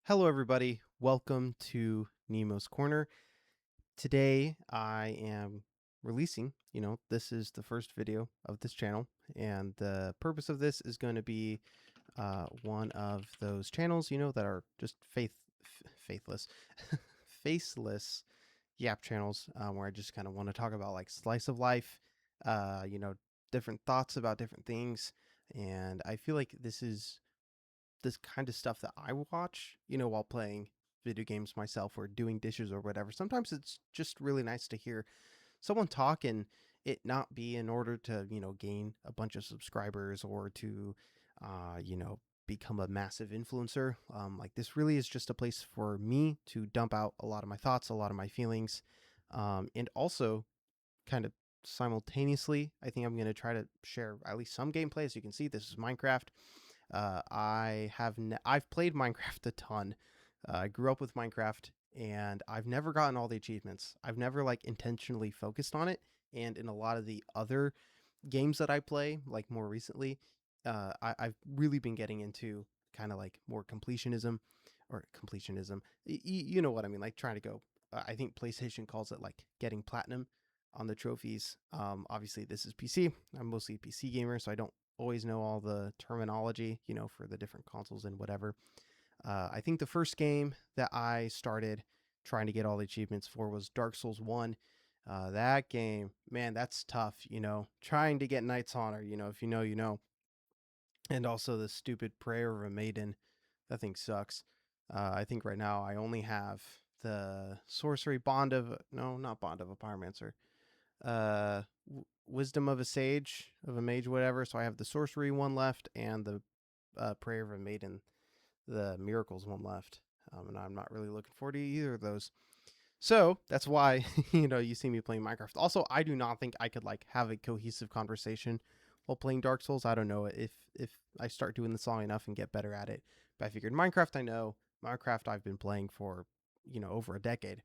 Hello, everybody. Welcome to Nemo's Corner. Today, I am releasing, this is the first video of this channel, and the purpose of this is going to be one of those channels, that are just faithless, faceless yap channels, where I just kind of want to talk about like slice of life, uh, you know, different thoughts about different things, and I feel like this kind of stuff that I watch, while playing video games myself or doing dishes or whatever. Sometimes it's just really nice to hear someone talk and it not be in order to, gain a bunch of subscribers or to, uh, you know, become a massive influencer. Like this really is just a place for me to dump out a lot of my thoughts, a lot of my feelings, and also kind of simultaneously, I think I'm going to try to share at least some gameplay. As you can see, this is Minecraft. I've played Minecraft a ton. I grew up with Minecraft, and I've never gotten all the achievements. I've never like intentionally focused on it. And in a lot of the other games that I play, like more recently, I've really been getting into kind of like more completionism. You know what I mean? Like trying to go. I think PlayStation calls it like getting platinum on the trophies. Obviously, this is PC. I'm mostly a PC gamer, so I don't always know all the terminology, for the different consoles and whatever. I think the first game that I started trying to get all the achievements for was Dark Souls 1. That game, man, that's tough, trying to get Knight's Honor, if you know, you know. And also the stupid Prayer of a Maiden. That thing sucks. I think right now I only have the Sorcery Bond of, no, not Bond of a Pyromancer. Wisdom of a Sage, of a Mage, whatever. So I have the Sorcery one left and the Prayer of a Maiden, the Miracles one left. And I'm not really looking forward to either of those. So that's why, you see me playing Minecraft. Also, I do not think I could like have a cohesive conversation while playing Dark Souls. I don't know if I start doing this long enough and get better at it. But I figured Minecraft, I know. Minecraft, I've been playing for, over a decade.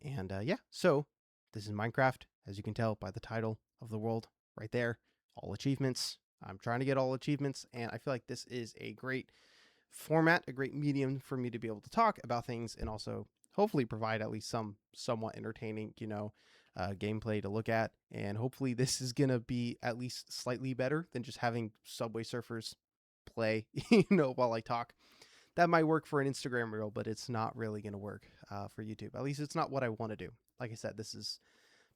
And yeah, so this is Minecraft, as you can tell by the title of the world right there. All achievements. I'm trying to get all achievements, and I feel like this is a great format, a great medium for me to be able to talk about things and also hopefully provide at least some somewhat entertaining, gameplay to look at. And hopefully this is going to be at least slightly better than just having Subway Surfers play, while I talk. That might work for an Instagram reel, but it's not really going to work for YouTube. At least it's not what I want to do. Like I said, this is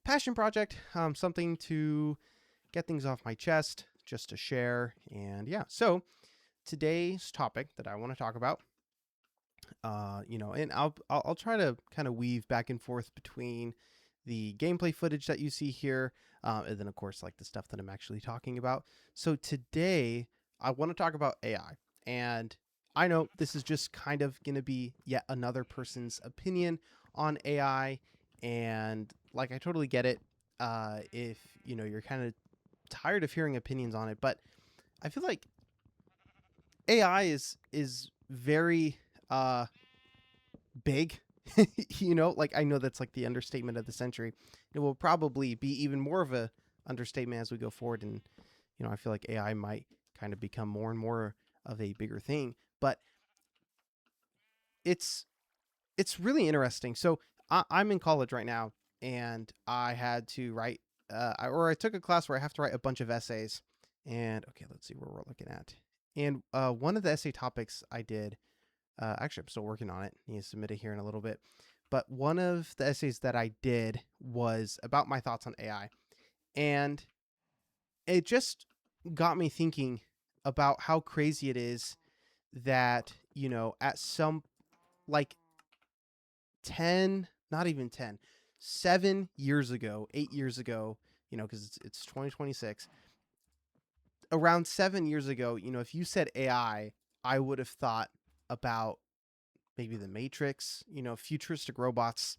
passion project, something to get things off my chest, just to share. And yeah, so today's topic that I want to talk about, and I'll try to kind of weave back and forth between the gameplay footage that you see here, and then of course like the stuff that I'm actually talking about. So today I want to talk about AI, and I know this is just kind of going to be yet another person's opinion on AI, and like I totally get it. If you're kind of tired of hearing opinions on it, but I feel like AI is very big. Like I know that's like the understatement of the century. It will probably be even more of a understatement as we go forward, and I feel like AI might kind of become more and more of a bigger thing. But it's it's really interesting. So I'm in college right now, and I had to write, I took a class where I have to write a bunch of essays. And okay, let's see where we're looking at. And one of the essay topics I did, actually, I'm still working on it. I need to submit it here in a little bit. But one of the essays that I did was about my thoughts on AI. And it just got me thinking about how crazy it is that, at some like 10, not even 10, 7 years ago, 8 years ago, because it's 2026, around 7 years ago, if you said AI, I would have thought about maybe the Matrix, futuristic robots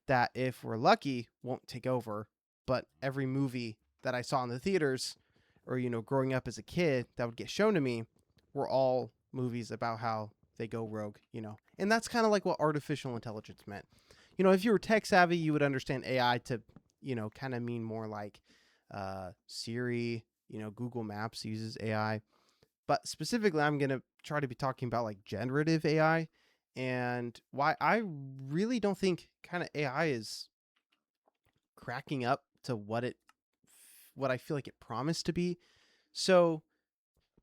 that, if we're lucky, won't take over. But every movie that I saw in the theaters or, growing up as a kid that would get shown to me were all movies about how they go rogue, And that's kind of like what artificial intelligence meant. If you were tech savvy, you would understand AI to, kind of mean more like Siri, Google Maps uses AI. But specifically, I'm going to try to be talking about like generative AI. and why I really don't think kind of AI is cracking up to what I feel like it promised to be. So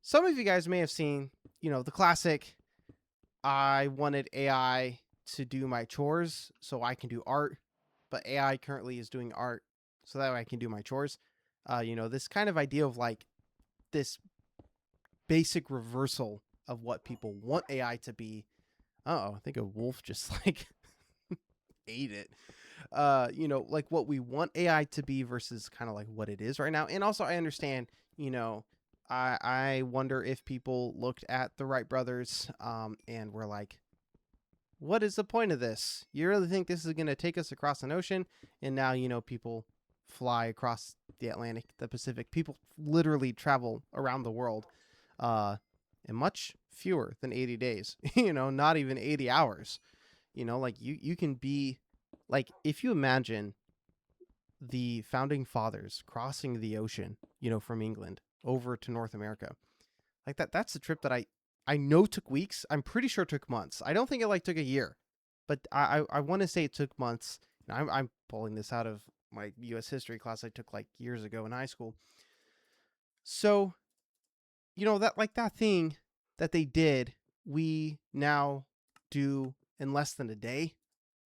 some of you guys may have seen, the classic, I wanted AI to do my chores so I can do art, but AI currently is doing art so that way I can do my chores. This kind of idea of like this basic reversal of what people want AI to be. Oh, I think a wolf just like ate it. Like what we want AI to be versus kind of like what it is right now. And also I understand, I wonder if people looked at the Wright brothers and were like, what is the point of this? You really think this is going to take us across an ocean? And now, people fly across the Atlantic, the Pacific. People literally travel around the world in much fewer than 80 days, not even 80 hours. Like you can be like, if you imagine the founding fathers crossing the ocean, from England over to North America, like that's a trip that I know took weeks. I'm pretty sure it took months. I don't think it like took a year, but I want to say it took months. And I'm pulling this out of my U.S. history class I took like years ago in high school. So, that like that thing that they did, we now do in less than a day.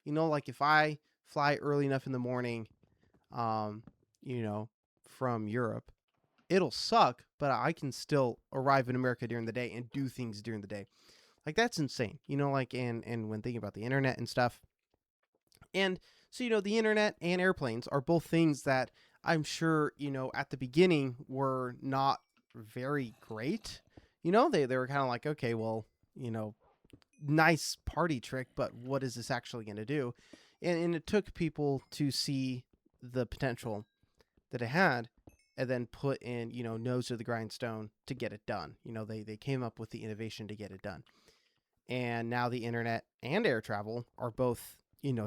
Like if I fly early enough in the morning, um, from Europe, it'll suck, but I can still arrive in America during the day and do things during the day. Like that's insane. Like and when thinking about the internet and stuff. And so, the internet and airplanes are both things that I'm sure, at the beginning were not very great. They were kind of like, okay, well, nice party trick, but what is this actually going to do? And it took people to see the potential that it had and then put in, nose to the grindstone to get it done. They came up with the innovation to get it done. And now the internet and air travel are both,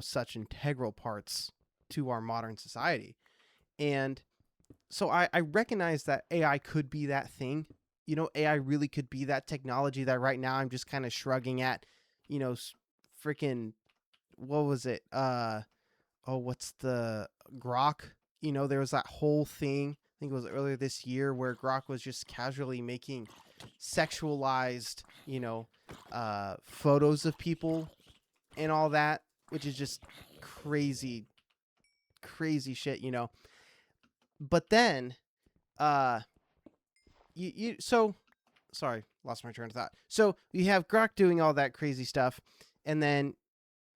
such integral parts to our modern society. And so I recognize that AI could be that thing. AI really could be that technology that right now I'm just kind of shrugging at, freaking, what was it? What's the Grok? There was that whole thing, I think it was earlier this year, where Grok was just casually making sexualized, photos of people and all that, which is just crazy, crazy shit, But then, uh, so sorry, lost my train of thought. So you have Grok doing all that crazy stuff, and then,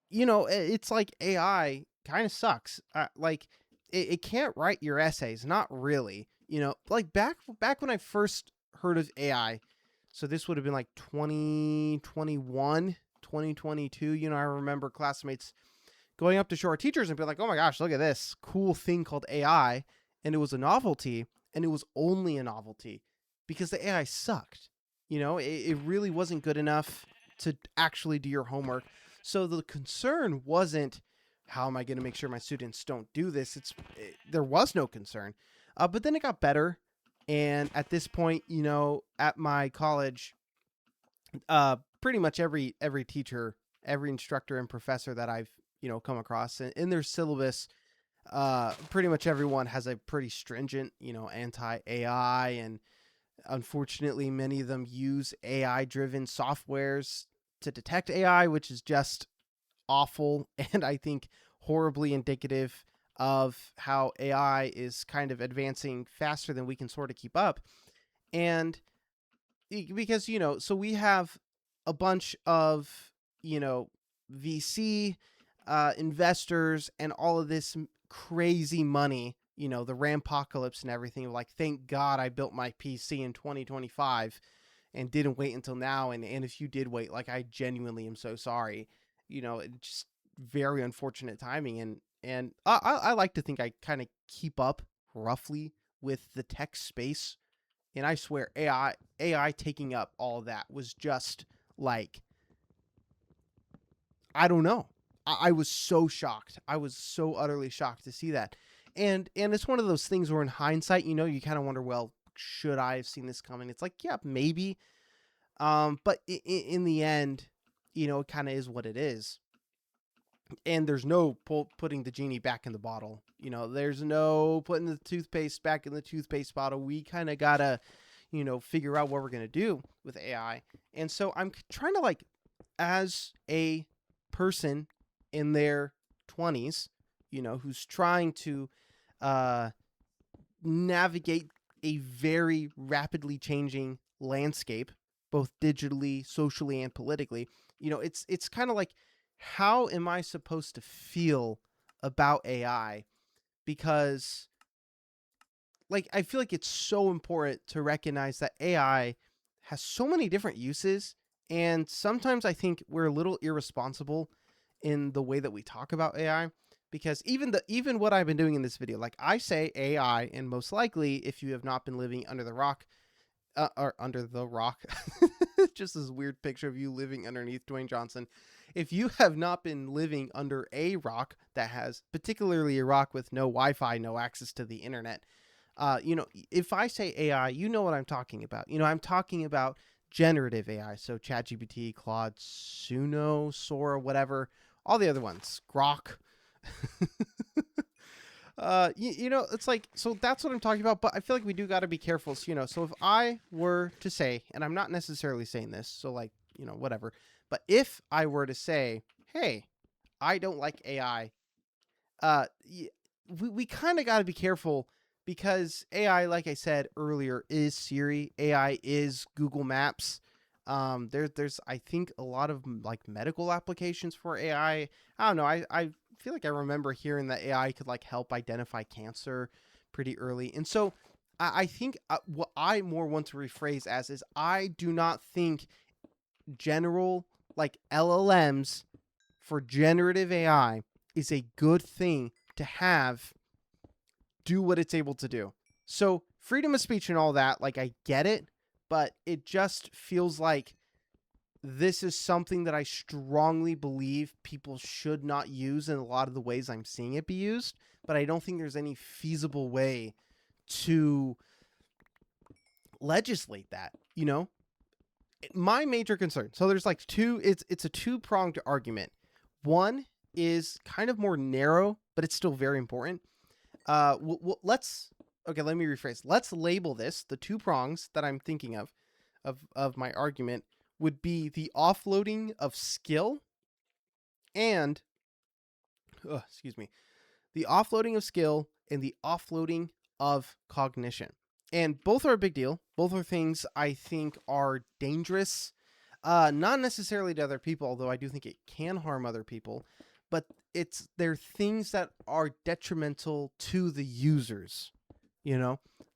it's like AI kind of sucks. Like it can't write your essays, not really. Like back when I first heard of AI, so this would have been like 2021, 2022. I remember classmates going up to show our teachers and be like, oh my gosh, look at this cool thing called AI. And it was a novelty, and it was only a novelty because the AI sucked. It really wasn't good enough to actually do your homework. So the concern wasn't, how am I going to make sure my students don't do this? There was no concern. But then it got better. And at this point, at my college, pretty much every teacher, every instructor and professor that I've, come across in their syllabus, pretty much everyone has a pretty stringent, anti-AI, and unfortunately many of them use AI-driven softwares to detect AI, which is just awful and I think horribly indicative of how AI is kind of advancing faster than we can sort of keep up. And because, so we have a bunch of, VC investors and all of this crazy money, the Rampocalypse and everything. Like, thank God I built my PC in 2025 and didn't wait until now. And if you did wait, like, I genuinely am so sorry. It's just very unfortunate timing. And I like to think I kind of keep up roughly with the tech space. And I swear AI taking up all of that was just like, I don't know. I was so shocked. I was so utterly shocked to see that. And it's one of those things where in hindsight, you kind of wonder, well, should I have seen this coming? It's like, yeah, maybe. But in the end, it kind of is what it is. And there's no putting the genie back in the bottle. There's no putting the toothpaste back in the toothpaste bottle. We kind of gotta, figure out what we're gonna do with AI. And so I'm trying to, like, as a person in their 20s, who's trying to uh, navigate a very rapidly changing landscape, both digitally, socially, and politically. It's kind of like, how am I supposed to feel about AI? Because, like, I feel like it's so important to recognize that AI has so many different uses, and sometimes I think we're a little irresponsible in the way that we talk about AI. Because even what I've been doing in this video, like, I say AI, and most likely, if you have not been living under the rock, or under the rock, just this weird picture of you living underneath Dwayne Johnson. If you have not been living under a rock that has, particularly a rock with no Wi-Fi, no access to the internet, if I say AI, you know what I'm talking about. I'm talking about generative AI, so ChatGPT, Claude, Suno, Sora, whatever, all the other ones, Grok. It's like, so that's what I'm talking about. But I feel like we do got to be careful. So if I were to say, and I'm not necessarily saying this, so, like, whatever, but if I were to say, hey, I don't like AI, uh, we kind of got to be careful, because AI, like I said earlier, is Siri. AI is Google Maps. There's I think a lot of, like, medical applications for AI. I don't know. I feel like I remember hearing that AI could, like, help identify cancer pretty early. And so I think, what I more want to rephrase as is, I do not think general, like, LLMs for generative AI is a good thing to have do what it's able to do. So freedom of speech and all that, like, I get it, but it just feels like this is something that I strongly believe people should not use in a lot of the ways I'm seeing it be used. But I don't think there's any feasible way to legislate that, My major concern. So there's, like, it's a two-pronged argument. One is kind of more narrow, but it's still very important. Let me rephrase. Let's label this, the two prongs that I'm thinking of my argument would be the offloading of skill and, the offloading of skill and the offloading of cognition. And both are a big deal. Both are things I think are dangerous, not necessarily to other people, although I do think it can harm other people, but they're things that are detrimental to the users.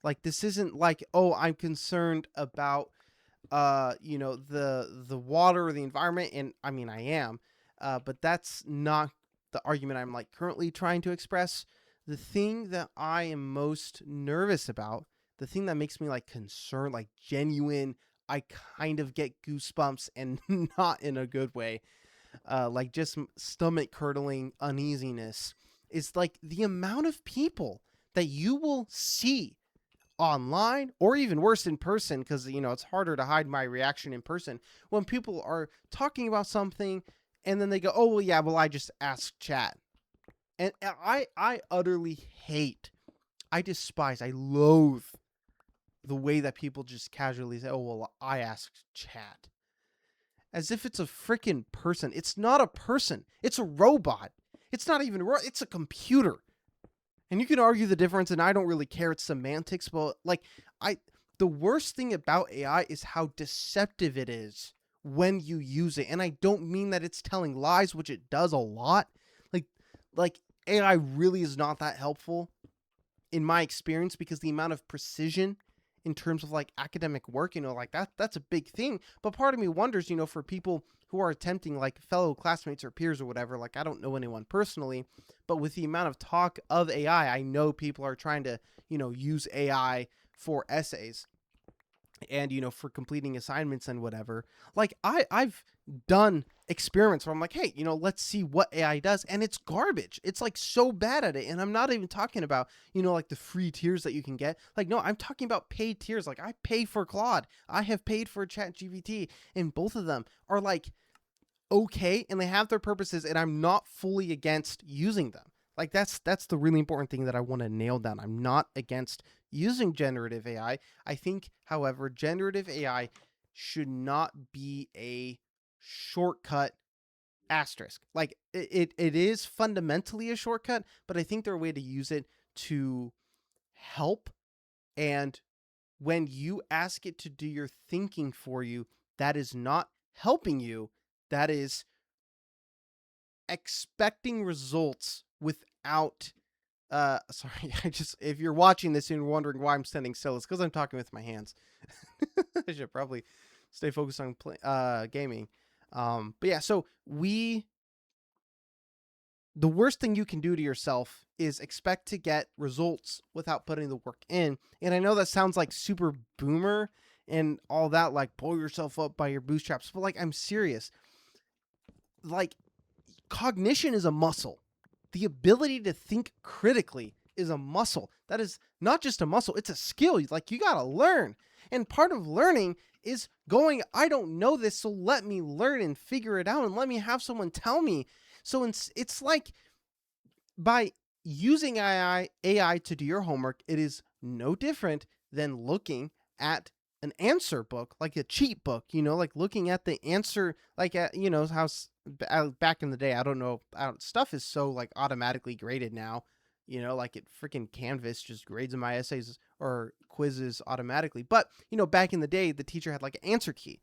Like, this isn't like, oh, I'm concerned about the water or the environment, and I mean, I am, but that's not the argument I'm, like, currently trying to express. The thing that I am most nervous about, the thing that makes me, like, concerned, like, genuine, I kind of get goosebumps, and not in a good way, like, just stomach curdling uneasiness, is, like, the amount of people that you will see online, or even worse, in person, because it's harder to hide my reaction in person, when people are talking about something and then they go, oh, well, yeah, well, I just asked chat. And I utterly hate, I despise, I loathe the way that people just casually say, oh, well, I asked chat, as if it's a freaking person. It's not a person, it's a robot. It's not even it's a computer. And you can argue the difference, and I don't really care. It's semantics, but, like, the worst thing about AI is how deceptive it is when you use it. And I don't mean that it's telling lies, which it does a lot. Like AI really is not that helpful in my experience, because the amount of precision in terms of, like, academic work, like, that's a big thing. But part of me wonders, for people who are attempting, like, fellow classmates or peers or whatever, like, I don't know anyone personally, but with the amount of talk of AI, I know people are trying to, use AI for essays and, for completing assignments and whatever. Like, I've done experiments where I'm like, hey, let's see what AI does, and it's garbage. It's, like, so bad at it. And I'm not even talking about, like, the free tiers that you can get. Like, no, I'm talking about paid tiers. Like, I pay for Claude, I have paid for ChatGPT, and both of them are, like, okay and they have their purposes, and I'm not fully against using them. Like that's the really important thing that I want to nail down. I'm not against using generative AI. I think, however, generative AI should not be a shortcut asterisk. Like it is fundamentally a shortcut, but I think there are a way to use it to help. And when you ask it to do your thinking for you, that is not helping you. That is expecting results without sorry, I just, if you're watching this and you're wondering why I'm standing still, it's because I'm talking with my hands. I should probably stay focused on gaming. But yeah, so the worst thing you can do to yourself is expect to get results without putting the work in. And I know that sounds like super boomer and all that, like pull yourself up by your bootstraps, but like, I'm serious. Like, cognition is a muscle. The ability to think critically is a muscle. That is not just a muscle, it's a skill. Like, you got to learn. And part of learning is going, I don't know this, so let me learn and figure it out and let me have someone tell me. So it's like, by using AI to do your homework, it is no different than looking at an answer book, like a cheat book, like looking at the answer, like at, how back in the day, I don't know, stuff is so like automatically graded now, like it freaking Canvas just grades my essays or quizzes automatically. But, back in the day, the teacher had like an answer key,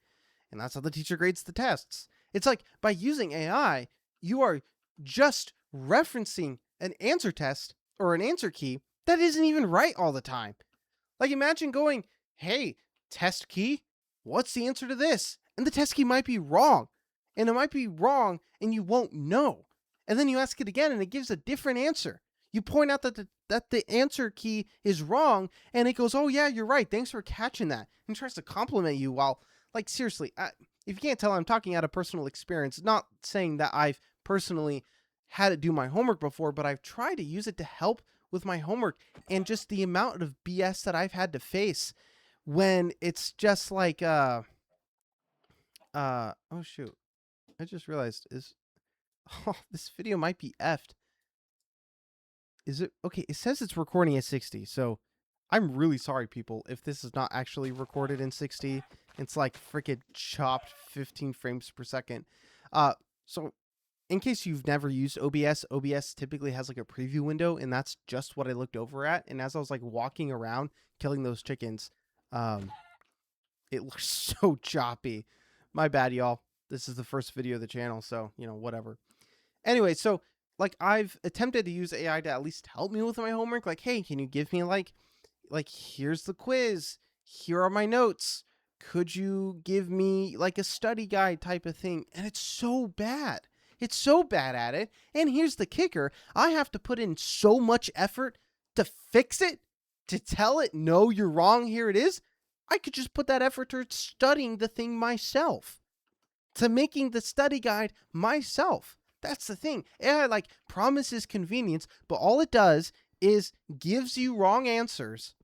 and that's how the teacher grades the tests. It's like, by using AI, you are just referencing an answer test or an answer key that isn't even right all the time. Like, imagine going, hey, test key, what's the answer to this? And the test key might be wrong. And it might be wrong and you won't know. And then you ask it again and it gives a different answer. You point out that the answer key is wrong and it goes, oh yeah, you're right. Thanks for catching that. And tries to compliment you while, like, seriously, if you can't tell, I'm talking out of personal experience, not saying that I've personally had it do my homework before, but I've tried to use it to help with my homework, and just the amount of BS that I've had to face when it's just like, oh shoot, I just realized oh, this video might be effed. Is it okay? It says it's recording at 60, so I'm really sorry, people, if this is not actually recorded in 60. It's like freaking chopped 15 frames per second. So in case you've never used OBS typically has like a preview window, and that's just what I looked over at. And as I was like walking around killing those chickens, it looks so choppy. My bad, y'all. This is the first video of the channel, so, whatever. Anyway, so like, I've attempted to use AI to at least help me with my homework. Like, hey, can you give me like here's the quiz, here are my notes, could you give me like a study guide type of thing? And it's so bad. It's so bad at it. And here's the kicker. I have to put in so much effort to fix it, to tell it, no, you're wrong, here it is. I could just put that effort towards studying the thing myself, to making the study guide myself. That's the thing. AI like promises convenience, but all it does is gives you wrong answers,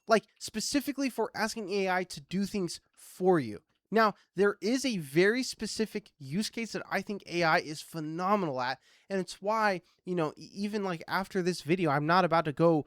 like specifically for asking AI to do things for you. Now, there is a very specific use case that I think AI is phenomenal at, and it's why, even like after this video, I'm not about to go,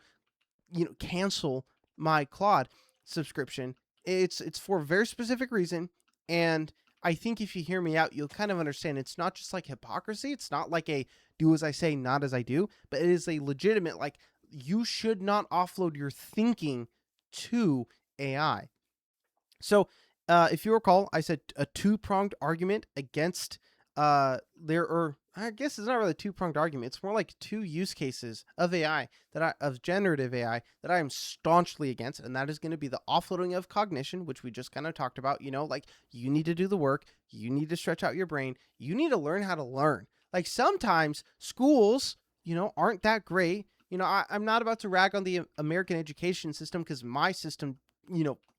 cancel my Claude subscription. It's for a very specific reason, and I think if you hear me out, you'll kind of understand it's not just like hypocrisy. It's not like a do as I say, not as I do, but it is a legitimate, like, you should not offload your thinking to AI. So, if you recall, I said a two-pronged argument against I guess it's not really a two-pronged argument. It's more like two use cases of of generative AI that I am staunchly against, and that is going to be the offloading of cognition, which we just kind of talked about. Like, you need to do the work, you need to stretch out your brain, you need to learn how to learn. Like, sometimes schools, aren't that great. I'm not about to rag on the American education system, because my system,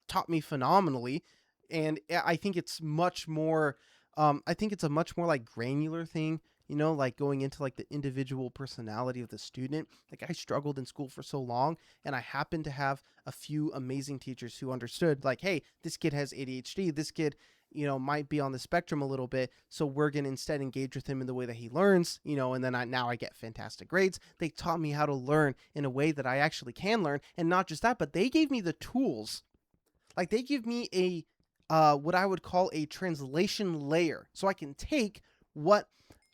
taught me phenomenally, and I think it's much more. I think it's a much more like granular thing, like going into like the individual personality of the student. Like, I struggled in school for so long, and I happened to have a few amazing teachers who understood, like, hey, this kid has ADHD. This kid, might be on the spectrum a little bit. So we're going to instead engage with him in the way that he learns, and then now I get fantastic grades. They taught me how to learn in a way that I actually can learn. And not just that, but they gave me the tools. Like they give me what I would call a translation layer. So I can take what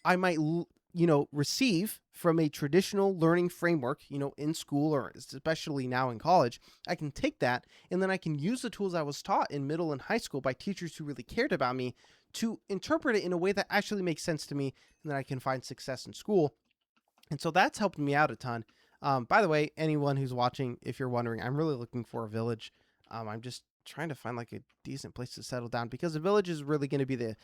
I might, receive from a traditional learning framework, in school or especially now in college. I can take that and then I can use the tools I was taught in middle and high school by teachers who really cared about me to interpret it in a way that actually makes sense to me, and then I can find success in school. And so that's helped me out a ton. By the way, anyone who's watching, if you're wondering, I'm really looking for a village. I'm just trying to find like a decent place to settle down, because the village is really going to be the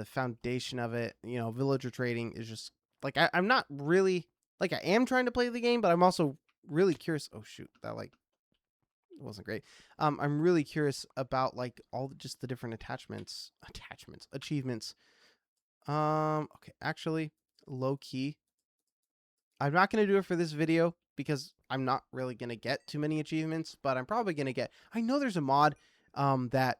foundation of it. Villager trading is just like I'm not really like I am trying to play the game, but I'm also really curious. Oh shoot, that like wasn't great. I'm really curious about like just the different achievements. Okay, actually, low key, I'm not going to do it for this video because I'm not really going to get too many achievements, but I'm probably going to get, I know there's a mod that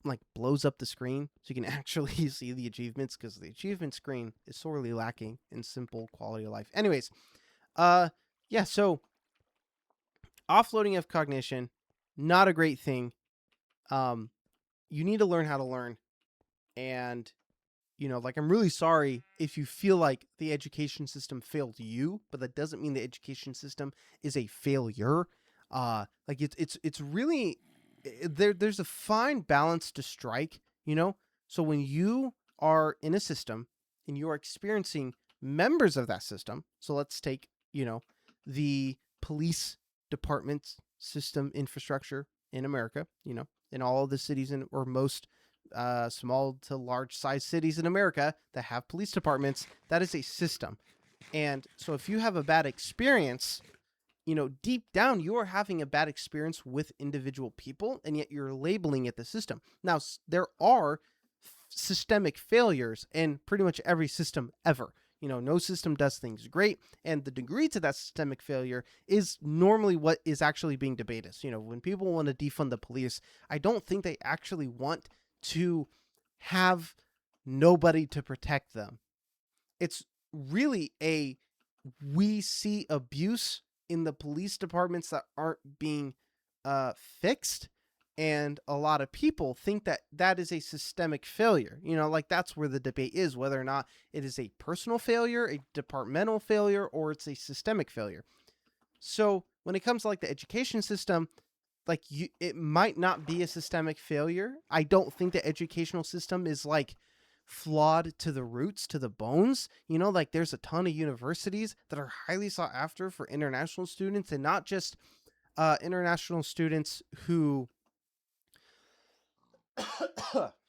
like blows up the screen so you can actually see the achievements, because the achievement screen is sorely lacking in simple quality of life. Anyways, yeah, so offloading of cognition, not a great thing. You need to learn how to learn. And like, I'm really sorry if you feel like the education system failed you, but that doesn't mean the education system is a failure. Like it's really there's a fine balance to strike, So when you are in a system and you are experiencing members of that system, so let's take, the police department system infrastructure in America, in all of the cities or most small to large size cities in America that have police departments, that is a system. And so if you have a bad experience, deep down, you are having a bad experience with individual people, and yet you're labeling it the system. Now, there are systemic failures in pretty much every system ever. No system does things great, and the degree to that systemic failure is normally what is actually being debated. So, when people want to defund the police, I don't think they actually want to have nobody to protect them. It's really we see abuse in the police departments that aren't being fixed, and a lot of people think that is a systemic failure. Like that's where the debate is, whether or not it is a personal failure, a departmental failure, or it's a systemic failure. So when it comes to like the education system, like it might not be a systemic failure. I don't think the educational system is like flawed to the roots, to the bones. Like there's a ton of universities that are highly sought after for international students, and not just international students who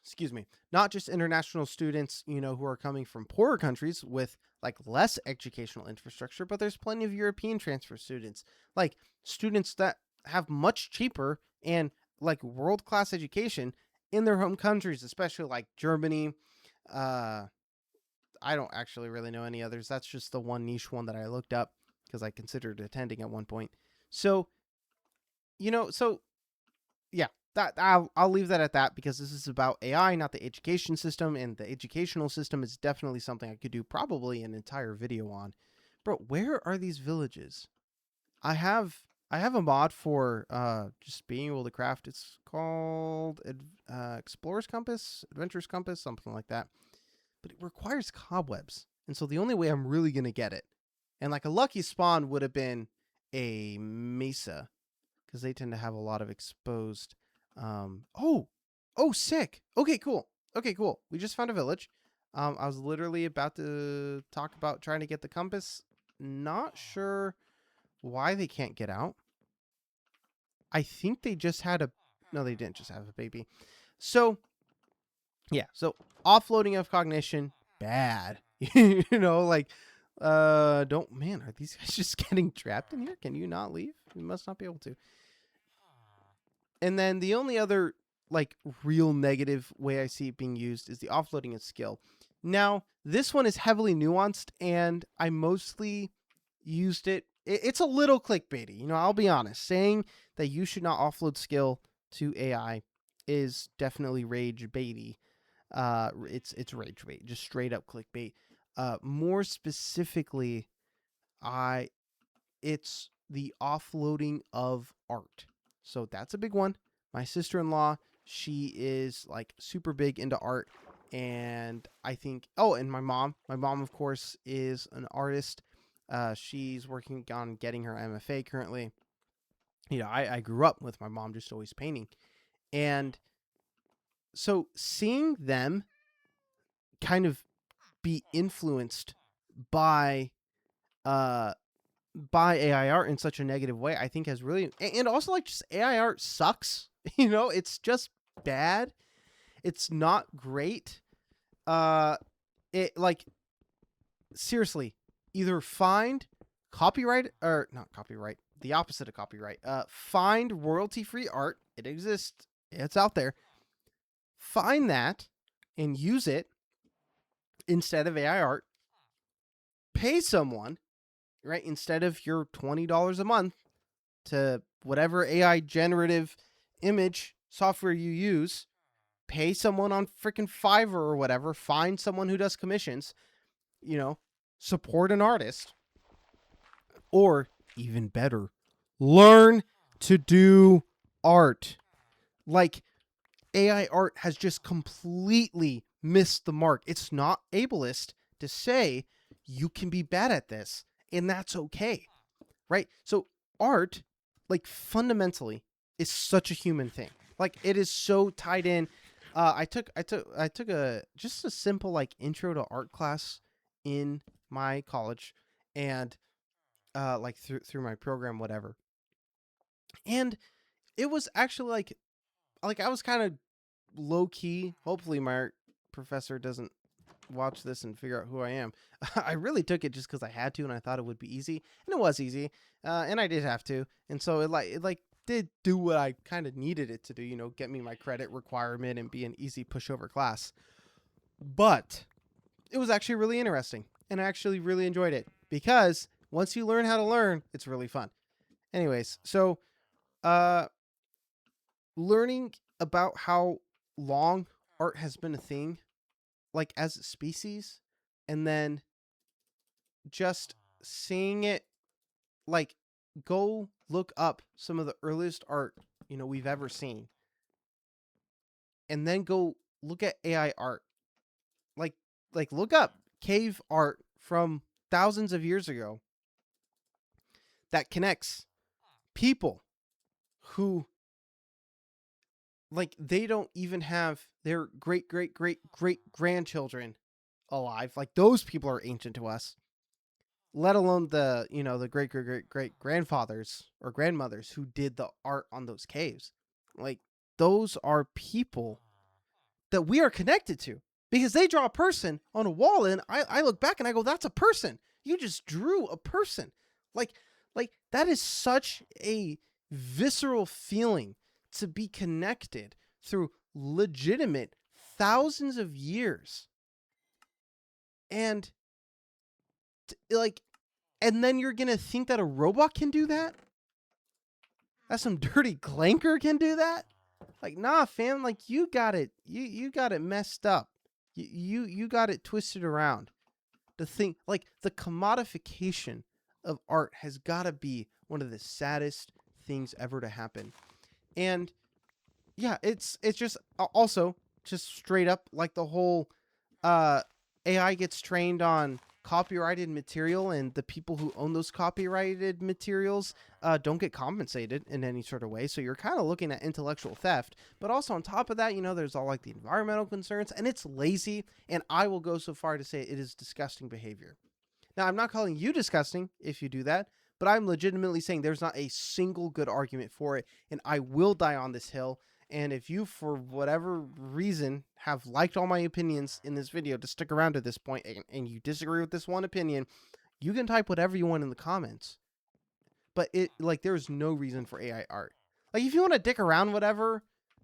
excuse me, not just international students, who are coming from poorer countries with like less educational infrastructure, but there's plenty of European transfer students, like students that have much cheaper and like world-class education in their home countries, especially like Germany. I don't actually really know any others. That's just the one niche one that I looked up because I considered attending at one point. So, yeah, that I'll leave that at that, because this is about AI, not the education system, and the educational system is definitely something I could do probably an entire video on. Bro, where are these villages? I have a mod for just being able to craft. It's called Explorer's Compass, Adventurer's Compass, something like that. But it requires cobwebs, and so the only way I'm really gonna get it, and like a lucky spawn would have been a mesa, because they tend to have a lot of exposed. Oh, sick. Okay, cool. We just found a village. I was literally about to talk about trying to get the compass. Not sure why they can't get out. I think they just had no, they didn't just have a baby. So, yeah. So offloading of cognition, bad. Like, man, are these guys just getting trapped in here? Can you not leave? You must not be able to. And then the only other like real negative way I see it being used is the offloading of skill. Now, this one is heavily nuanced, and I mostly used it. It's a little clickbaity, I'll be honest. Saying that you should not offload skill to AI is definitely rage baity. It's rage bait, just straight up clickbait. More specifically, I it's the offloading of art. So that's a big one. My sister-in-law, she is like super big into art, and I think and my mom of course is an artist. She's working on getting her MFA currently. I grew up with my mom just always painting. And so seeing them kind of be influenced by uh by AI art in such a negative way, I think has really, and also like just AI art sucks. It's just bad. It's not great. Uh it like seriously, either find copyright or not copyright, the opposite of copyright. Find royalty free art. It exists. It's out there. Find that and use it instead of AI art. Pay someone, right? Instead of your $20 a month to whatever AI generative image software you use, pay someone on freaking Fiverr or whatever, find someone who does commissions, support an artist, or even better, learn to do art. Like AI art has just completely missed the mark. It's not ableist to say you can be bad at this, and that's okay, right? So art, like fundamentally, is such a human thing. Like it is so tied in. I took a just a simple like intro to art class in my college, and like through my program, whatever. And it was actually like I was kind of low key. Hopefully, my art professor doesn't watch this and figure out who I am. I really took it just because I had to, and I thought it would be easy, and it was easy, and I did have to, and so it did do what I kind of needed it to do. Get me my credit requirement and be an easy pushover class. But it was actually really interesting, and I actually really enjoyed it because once you learn how to learn, it's really fun. Anyways, so uh, learning about how long art has been a thing, like as a species, and then just seeing it, like, go look up some of the earliest art we've ever seen, and then go look at AI art. Like look up cave art from thousands of years ago that connects people who, like, they don't even have their great great great great grandchildren alive. Like those people are ancient to us, let alone the great great great great grandfathers or grandmothers who did the art on those caves. Like those are people that we are connected to because they draw a person on a wall, and I look back and I go, that's a person. You just drew a person. Like that is such a visceral feeling to be connected through legitimate thousands of years. And like, and then you're gonna think that a robot can do that? That some dirty clanker can do that? Like, nah, fam. Like, you got it. You got it messed up. You got it twisted around. The thing, like, the commodification of art has got to be one of the saddest things ever to happen. And yeah, it's just also just straight up like the whole uh AI gets trained on copyrighted material, and the people who own those copyrighted materials don't get compensated in any sort of way. So you're kind of looking at intellectual theft. But also on top of that, there's all like the environmental concerns, and it's lazy. And I will go so far to say it is disgusting behavior. Now, I'm not calling you disgusting if you do that, but I'm legitimately saying there's not a single good argument for it, and I will die on this hill. And if you, for whatever reason, have liked all my opinions in this video to stick around to this point, and you disagree with this one opinion, you can type whatever you want in the comments. But there's no reason for AI art. Like, if you want to dick around whatever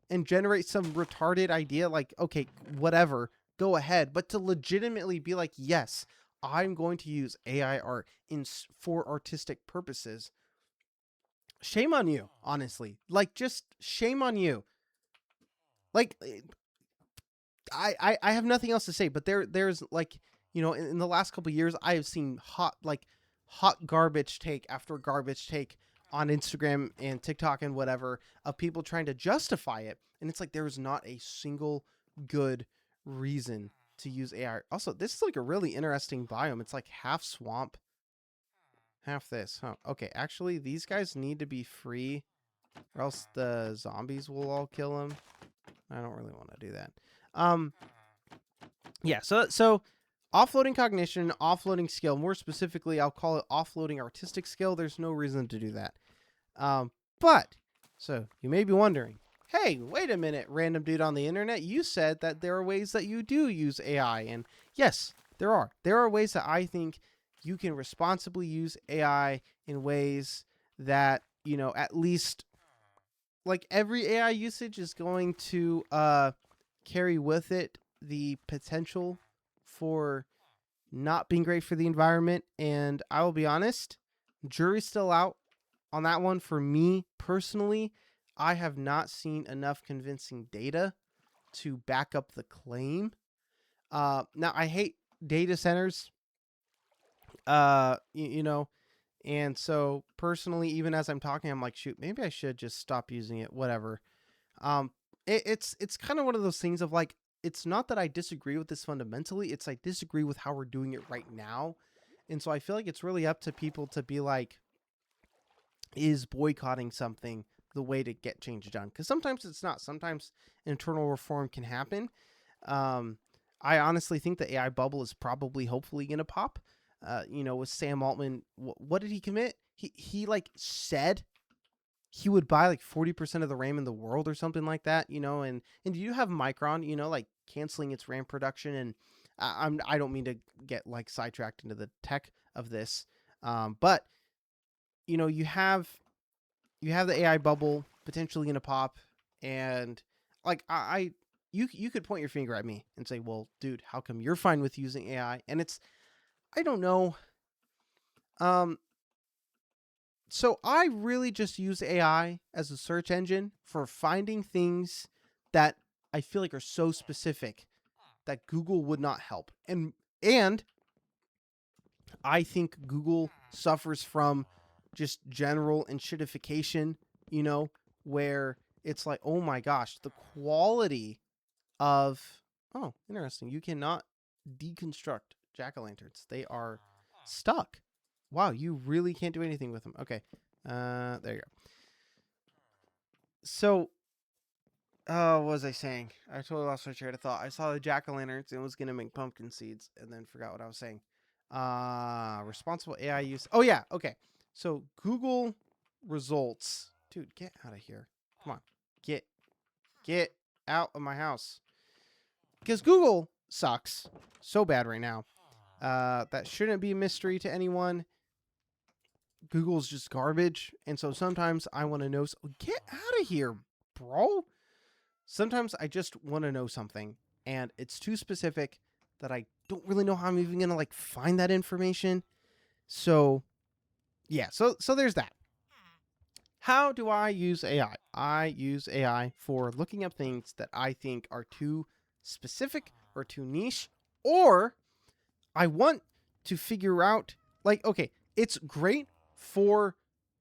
and generate some retarded idea, like, okay, whatever, go ahead. But to legitimately be like, yes, I'm going to use AI art for artistic purposes, shame on you, honestly. Like, just shame on you. like I have nothing else to say, but there's like, in the last couple of years, I have seen hot garbage take after garbage take on Instagram and TikTok and whatever of people trying to justify it. And it's like, there is not a single good reason to use AI. Also, this is like a really interesting biome. It's like half swamp, half this. Huh. Okay, actually, these guys need to be free or else the zombies will all kill them. I don't really want to do that. Um, yeah, so offloading cognition, offloading skill. More specifically, I'll call it offloading artistic skill. There's no reason to do that. But so you may be wondering, hey, wait a minute, random dude on the internet. You said that there are ways that you do use AI, and yes, there are. There are ways that I think you can responsibly use AI in ways that, at least like every AI usage is going to carry with it the potential for not being great for the environment. And I will be honest, jury's still out on that one. For me personally, I have not seen enough convincing data to back up the claim. Now I hate data centers, and so personally, even as I'm talking, I'm like, shoot, maybe I should just stop using it. Whatever. Um, it's kind of one of those things of like, it's not that I disagree with this fundamentally. It's I disagree with how we're doing it right now. And so I feel like it's really up to people to be like, is boycotting something the way to get change done? Because sometimes it's not. Sometimes internal reform can happen. I honestly think the AI bubble is probably, hopefully, going to pop. With Sam Altman, what did he commit? He like said he would buy like 40% of the RAM in the world or something like that, and you have Micron, like canceling its RAM production. And I don't mean to get like sidetracked into the tech of this. But you have the AI bubble potentially going to pop, and like you could point your finger at me and say, well, dude, how come you're fine with using AI? And it's, I don't know. So I really just use AI as a search engine for finding things that I feel like are so specific that Google would not help. And I think Google suffers from just general enshittification, where it's like, oh my gosh, the quality of, oh, interesting. You cannot deconstruct jack-o'-lanterns. They are stuck. Wow, you really can't do anything with them. Okay. There you go. So, what was I saying? I totally lost my train of thought. I saw the jack-o'-lanterns and was going to make pumpkin seeds and then forgot what I was saying. Responsible AI use. Oh, yeah. Okay. So, Google results. Dude, get out of here. Come on. Get out of my house. Because Google sucks so bad right now. That shouldn't be a mystery to anyone. Google's just garbage. And so sometimes I want to know. Get out of here, bro. Sometimes I just want to know something, and it's too specific that I don't really know how I'm even going to like find that information. So, yeah. So there's that. How do I use AI? I use AI for looking up things that I think are too specific or too niche, or I want to figure out, like, okay, it's great for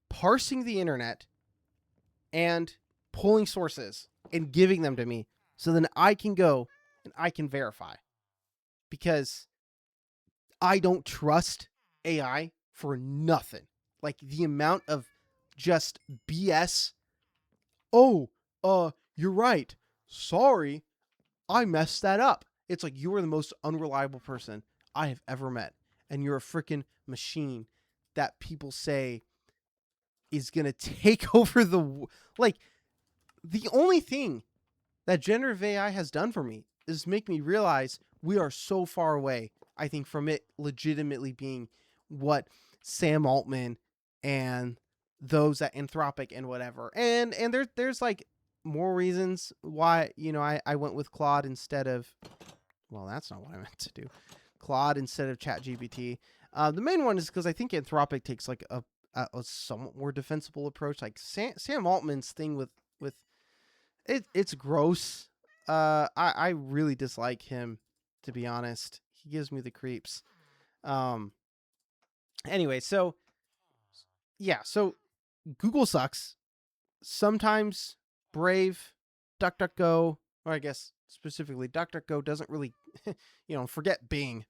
parsing the internet and pulling sources and giving them to me so then I can go and I can verify, because I don't trust AI for nothing. Like the amount of just BS. Oh, you're right. Sorry, I messed that up. It's like, you are the most unreliable person I have ever met. And you're a freaking machine that people say is going to take over like, the only thing that generative AI has done for me is make me realize we are so far away, I think, from it legitimately being what Sam Altman and those at Anthropic and whatever. And there's like more reasons why, I went with Claude instead of, well, that's not what I meant to do. Claude instead of ChatGPT. The main one is because I think Anthropic takes like a somewhat more defensible approach. Like Sam Altman's thing with it's gross. I really dislike him, to be honest. He gives me the creeps. Um, anyway, so yeah, so Google sucks. Sometimes Brave, DuckDuckGo, or I guess specifically DuckDuckGo doesn't really, forget Bing.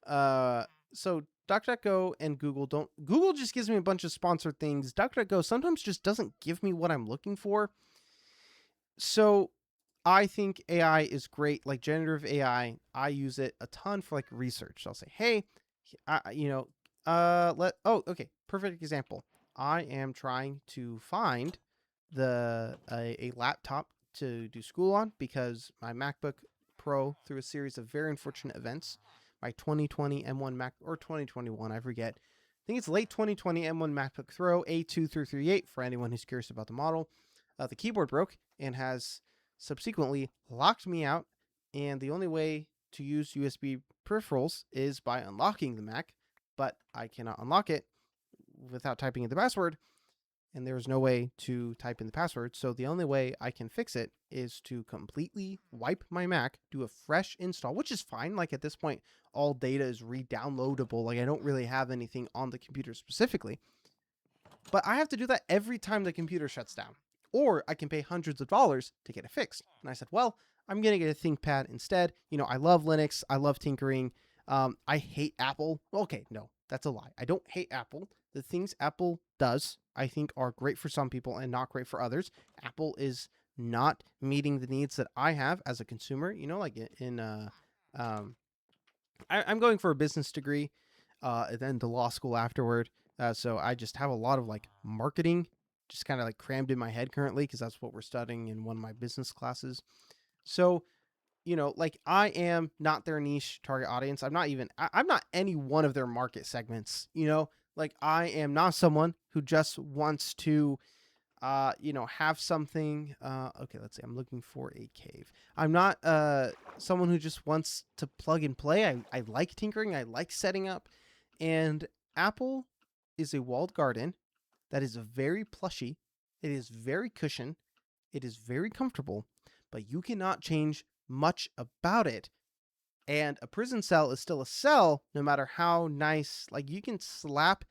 So DuckDuckGo and Google don't. Google just gives me a bunch of sponsored things. DuckDuckGo sometimes just doesn't give me what I'm looking for. So I think AI is great, like generative AI. I use it a ton for like research. I'll say, hey, okay, perfect example. I am trying to find a laptop to do school on because my MacBook Pro, through a series of very unfortunate events, my 2020 M1 Mac or 2021, I forget. I think it's late 2020 M1 MacBook Pro A2338 for anyone who's curious about the model. The keyboard broke and has subsequently locked me out. And the only way to use USB peripherals is by unlocking the Mac, but I cannot unlock it without typing in the password. And there's no way to type in the password. So the only way I can fix it is to completely wipe my Mac, do a fresh install, which is fine. Like at this point, all data is re-downloadable. Like I don't really have anything on the computer specifically. But I have to do that every time the computer shuts down. Or I can pay hundreds of dollars to get it fixed. And I said, well, I'm going to get a ThinkPad instead. I love Linux. I love tinkering. I hate Apple. Okay, no, that's a lie. I don't hate Apple. The things Apple does, I think, are great for some people and not great for others. Apple is not meeting the needs that I have as a consumer. I'm going for a business degree, and then to law school afterward. So I just have a lot of like marketing just kind of like crammed in my head currently because that's what we're studying in one of my business classes. So, like I am not their niche target audience. I'm not any one of their market segments, like I am not someone who just wants to have something. Okay, let's see. I'm looking for a cave. I'm not someone who just wants to plug and play. I like tinkering. I like setting up. And Apple is a walled garden that is very plushy. It is very cushioned. It is very comfortable, but you cannot change much about it. And a prison cell is still a cell, no matter how nice. Like you can slap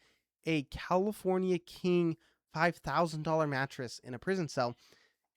a California King $5,000 mattress in a prison cell,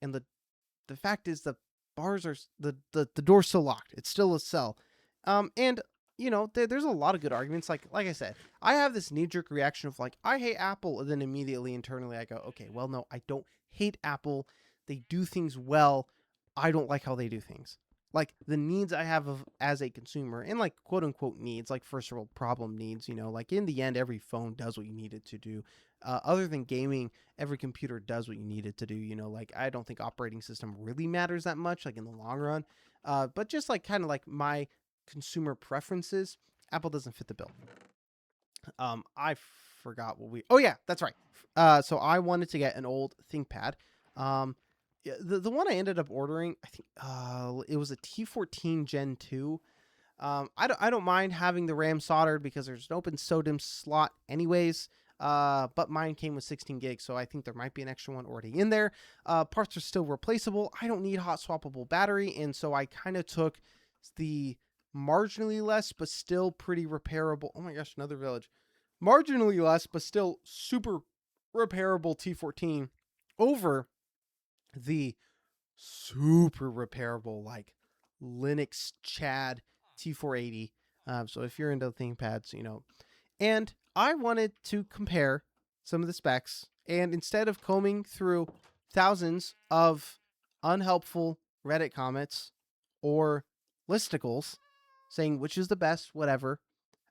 and the fact is the bars are the door's still locked. It's still a cell. And there's a lot of good arguments. Like I said, I have this knee jerk reaction of like I hate Apple, and then immediately internally I go, okay, well no, I don't hate Apple. They do things well. I don't like how they do things. Like the needs I have as a consumer, and like quote unquote needs, like first world problem needs, like in the end, every phone does what you need it to do. Other than gaming, every computer does what you need it to do. Like I don't think operating system really matters that much, like in the long run. But just like kind of like my consumer preferences, Apple doesn't fit the bill. I forgot what we. Oh yeah, that's right. So I wanted to get an old ThinkPad. The one I ended up ordering, I think it was a T14 Gen 2. I don't mind having the RAM soldered because there's an open SODIMM slot anyways. But mine came with 16 gigs, so I think there might be an extra one already in there. Parts are still replaceable. I don't need hot swappable battery, and so I kind of took the marginally less but still pretty repairable. Oh my gosh, another village. Marginally less but still super repairable T14 over the super repairable like Linux Chad T480. So if you're into ThinkPads, and I wanted to compare some of the specs, and instead of combing through thousands of unhelpful Reddit comments or listicles saying which is the best, whatever,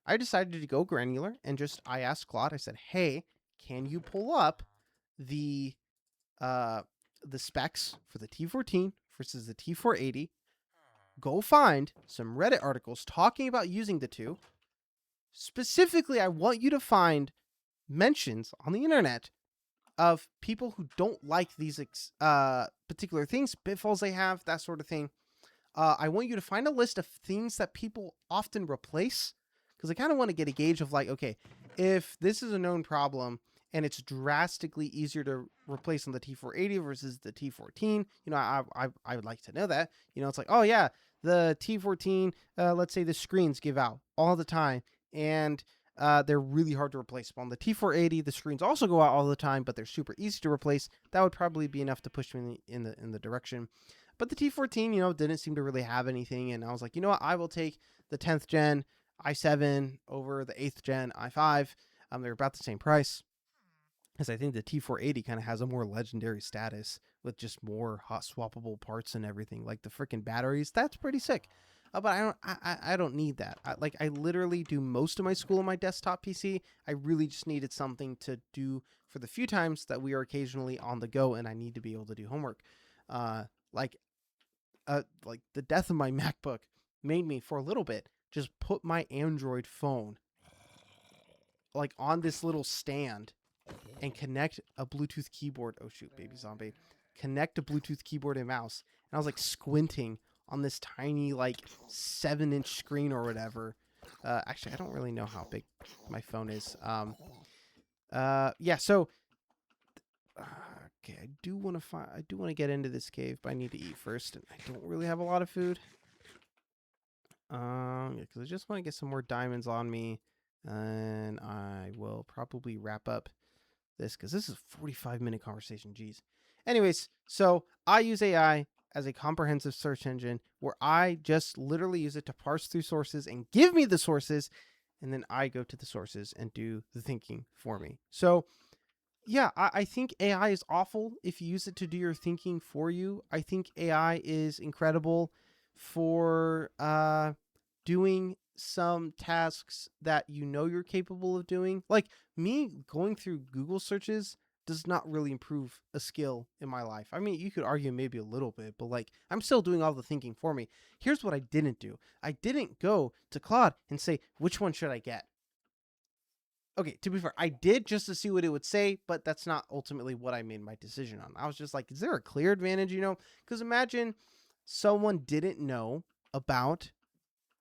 I decided to go granular and I asked Claude, I said, hey, can you pull up the specs for the T14 versus the T480? Go find some Reddit articles talking about using the two. Specifically, I want you to find mentions on the internet of people who don't like these particular things, pitfalls they have, that sort of thing. I want you to find a list of things that people often replace, because I kind of want to get a gauge of like, okay, if this is a known problem and it's drastically easier to replace on the T480 versus the T14. I would like to know that. It's like, oh yeah, the T14, let's say the screens give out all the time, and they're really hard to replace. On the T480, the screens also go out all the time, but they're super easy to replace. That would probably be enough to push me in the direction. But the T14, didn't seem to really have anything, and I was like, you know what, I will take the 10th gen i7 over the 8th gen i5. They're about the same price, because I think the T480 kind of has a more legendary status with just more hot swappable parts and everything, like the freaking batteries. That's pretty sick. But I don't need that. I literally do most of my school on my desktop PC. I really just needed something to do for the few times that we are occasionally on the go and I need to be able to do homework. Uh, like like the death of my MacBook made me for a little bit just put my Android phone like on this little stand and connect a Bluetooth keyboard. Oh shoot, baby zombie. Connect a Bluetooth keyboard and mouse. And I was like squinting on this tiny like 7-inch screen or whatever. Actually, I don't really know how big my phone is. Yeah. So, okay, I do want to get into this cave, but I need to eat first, and I don't really have a lot of food. Yeah, because I just want to get some more diamonds on me, and I will probably wrap up this because this is a 45-minute conversation. Jeez. Anyways, so I use AI as a comprehensive search engine where I just literally use it to parse through sources and give me the sources, and then I go to the sources and do the thinking for me. So yeah, I think AI is awful if you use it to do your thinking for you. I think AI is incredible for doing some tasks that you're capable of doing. Like me going through Google searches does not really improve a skill in my life. I mean, you could argue maybe a little bit, but like I'm still doing all the thinking for me. Here's what I didn't do. I didn't go to Claude and say, which one should I get? Okay, to be fair, I did just to see what it would say, but that's not ultimately what I made my decision on. I was just like, is there a clear advantage, Because imagine someone didn't know about,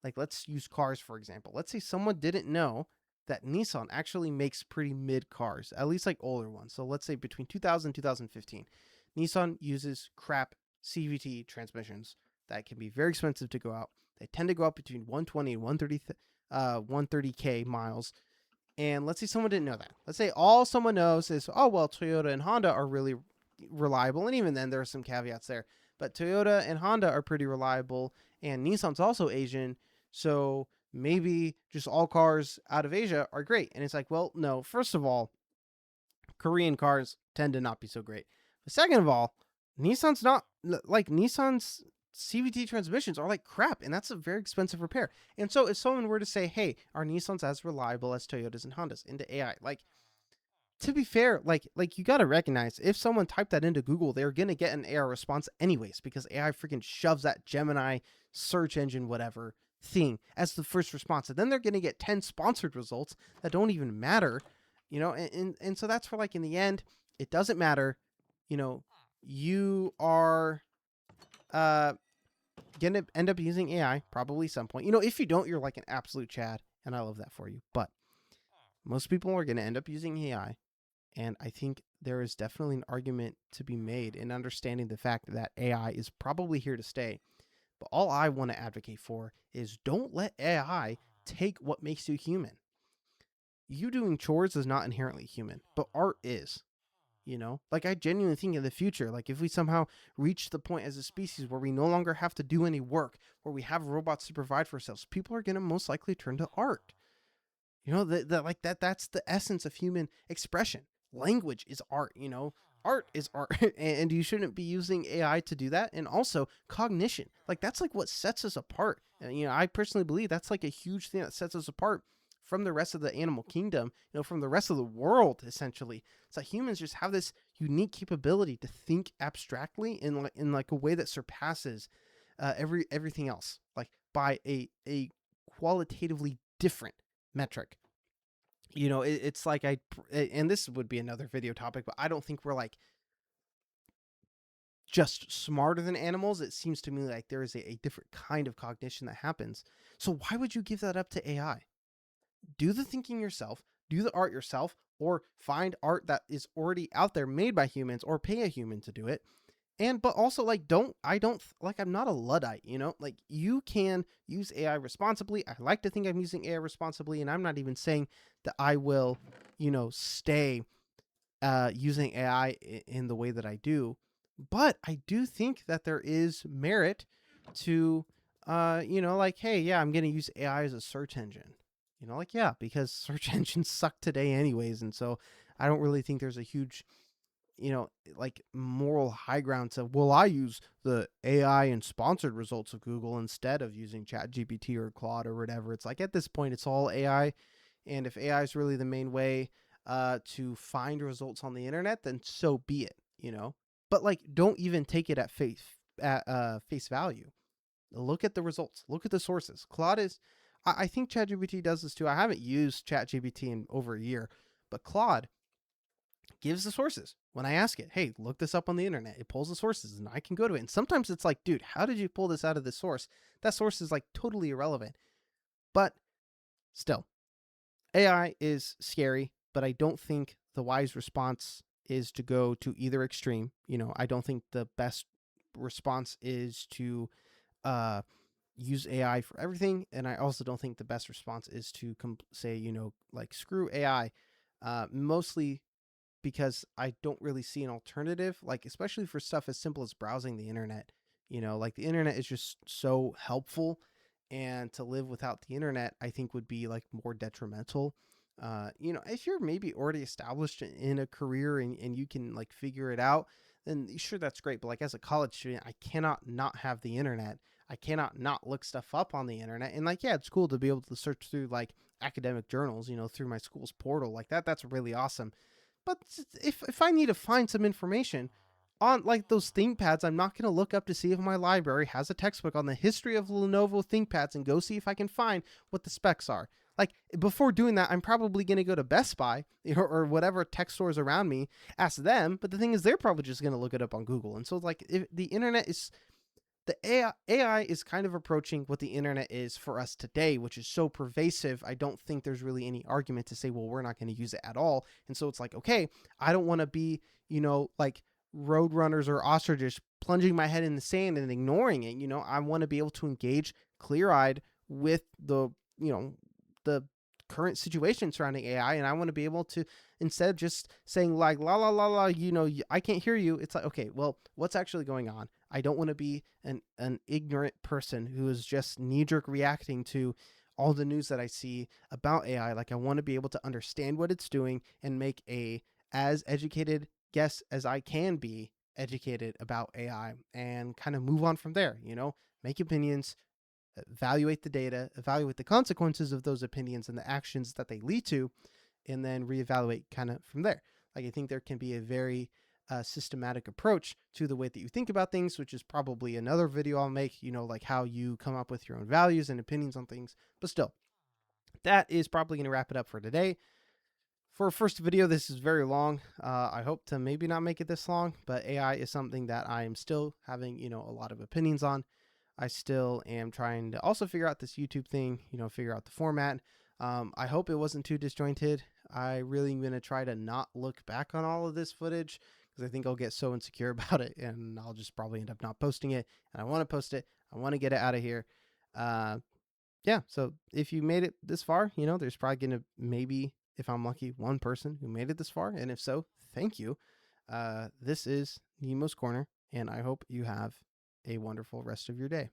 like, let's use cars, for example. Let's say someone didn't know that Nissan actually makes pretty mid cars, at least like older ones. So let's say between 2000 and 2015, Nissan uses crap CVT transmissions that can be very expensive to go out. They tend to go out between 120 and 130K miles. And let's say someone didn't know that. Let's say all someone knows is, oh, well, Toyota and Honda are really reliable. And even then, there are some caveats there. But Toyota and Honda are pretty reliable. And Nissan's also Asian. So maybe just all cars out of Asia are great. And it's like, well, no. First of all, Korean cars tend to not be so great. But second of all, Nissan's not like Nissan's CVT transmissions are like crap, and that's a very expensive repair. And so if someone were to say, hey, are Nissans as reliable as Toyotas and Hondas into AI? Like, to be fair, like you got to recognize if someone typed that into Google, they're going to get an AI response anyways, because AI freaking shoves that Gemini search engine, whatever thing as the first response. And then they're going to get 10 sponsored results that don't even matter, and so that's for like in the end, it doesn't matter, you are gonna end up using AI probably some point. If you don't, you're like an absolute Chad, and I love that for you. But most people are gonna end up using AI, and I think there is definitely an argument to be made in understanding the fact that AI is probably here to stay. But all I want to advocate for is don't let AI take what makes you human. You doing chores is not inherently human, but art is. Like I genuinely think in the future, like if we somehow reach the point as a species where we no longer have to do any work, where we have robots to provide for ourselves, people are going to most likely turn to art. That's the essence of human expression. Language is art. Art is art. And you shouldn't be using AI to do that. And also cognition, like that's like what sets us apart. And I personally believe that's like a huge thing that sets us apart from the rest of the animal kingdom, from the rest of the world, essentially. So humans just have this unique capability to think abstractly in like a way that surpasses everything else, like by a qualitatively different metric. It's like and this would be another video topic, but I don't think we're like just smarter than animals. It seems to me like there is a different kind of cognition that happens. So why would you give that up to AI? Do the thinking yourself, do the art yourself, or find art that is already out there made by humans, or pay a human to do it. And but also, like, don't I don't like I'm not a luddite, like, you can use AI responsibly. I like to think I'm using AI responsibly, and I'm not even saying that I will, stay using AI in the way that I do. But I do think that there is merit to, like, hey, yeah, I'm going to use AI as a search engine. Like, yeah, because search engines suck today, anyways. And so I don't really think there's a huge, like, moral high ground to, well, I use the AI and sponsored results of Google instead of using ChatGPT or Claude or whatever. It's like, at this point, it's all AI. And if AI is really the main way to find results on the internet, then so be it. But, like, don't even take it at face value. Look at the results. Look at the sources. Claude is. I think ChatGPT does this too. I haven't used ChatGPT in over a year, but Claude gives the sources. When I ask it, hey, look this up on the internet, it pulls the sources and I can go to it. And sometimes it's like, dude, how did you pull this out of this source? That source is like totally irrelevant. But still, AI is scary, but I don't think the wise response is to go to either extreme. I don't think the best response is to uh, use AI for everything. And I also don't think the best response is to say, like, screw AI. Mostly because I don't really see an alternative, like, especially for stuff as simple as browsing the internet. Like, the internet is just so helpful, and to live without the internet, I think, would be like more detrimental. If you're maybe already established in a career, and you can, like, figure it out, then sure, that's great. But, like, as a college student, I cannot not have the internet. I cannot not look stuff up on the internet. And, like, yeah, it's cool to be able to search through, like, academic journals, through my school's portal like that. That's really awesome. But if I need to find some information on, like, those ThinkPads, I'm not going to look up to see if my library has a textbook on the history of Lenovo ThinkPads and go see if I can find what the specs are. Like, before doing that, I'm probably going to go to Best Buy, or whatever tech stores around me, ask them. But the thing is, they're probably just going to look it up on Google. And so, like, if the internet is the AI is kind of approaching what the internet is for us today, which is so pervasive. I don't think there's really any argument to say, well, we're not going to use it at all. And so it's like, okay, I don't want to be, like, roadrunners or ostriches plunging my head in the sand and ignoring it. I want to be able to engage clear eyed with the current situation surrounding AI. And I want to be able to, instead of just saying, like, la, la, la, la, I can't hear you. It's like, okay, well, what's actually going on? I don't want to be an ignorant person who is just knee-jerk reacting to all the news that I see about AI. Like, I want to be able to understand what it's doing and make a as educated guess as I can be educated about AI, and kind of move on from there. Make opinions, evaluate the data, evaluate the consequences of those opinions and the actions that they lead to, and then reevaluate kind of from there. Like, I think there can be a very systematic approach to the way that you think about things, which is probably another video I'll make, like how you come up with your own values and opinions on things. But still, that is probably going to wrap it up for today. For a first video, this is very long. I hope to maybe not make it this long, but AI is something that I am still having, a lot of opinions on. I still am trying to also figure out this YouTube thing, figure out the format. I hope it wasn't too disjointed. I really am going to try to not look back on all of this footage, because I think I'll get so insecure about it, and I'll just probably end up not posting it. And I want to post it. I want to get it out of here. Yeah, so if you made it this far, there's probably going to, maybe, if I'm lucky, one person who made it this far. And if so, thank you. This is Nemo's Corner, and I hope you have a wonderful rest of your day.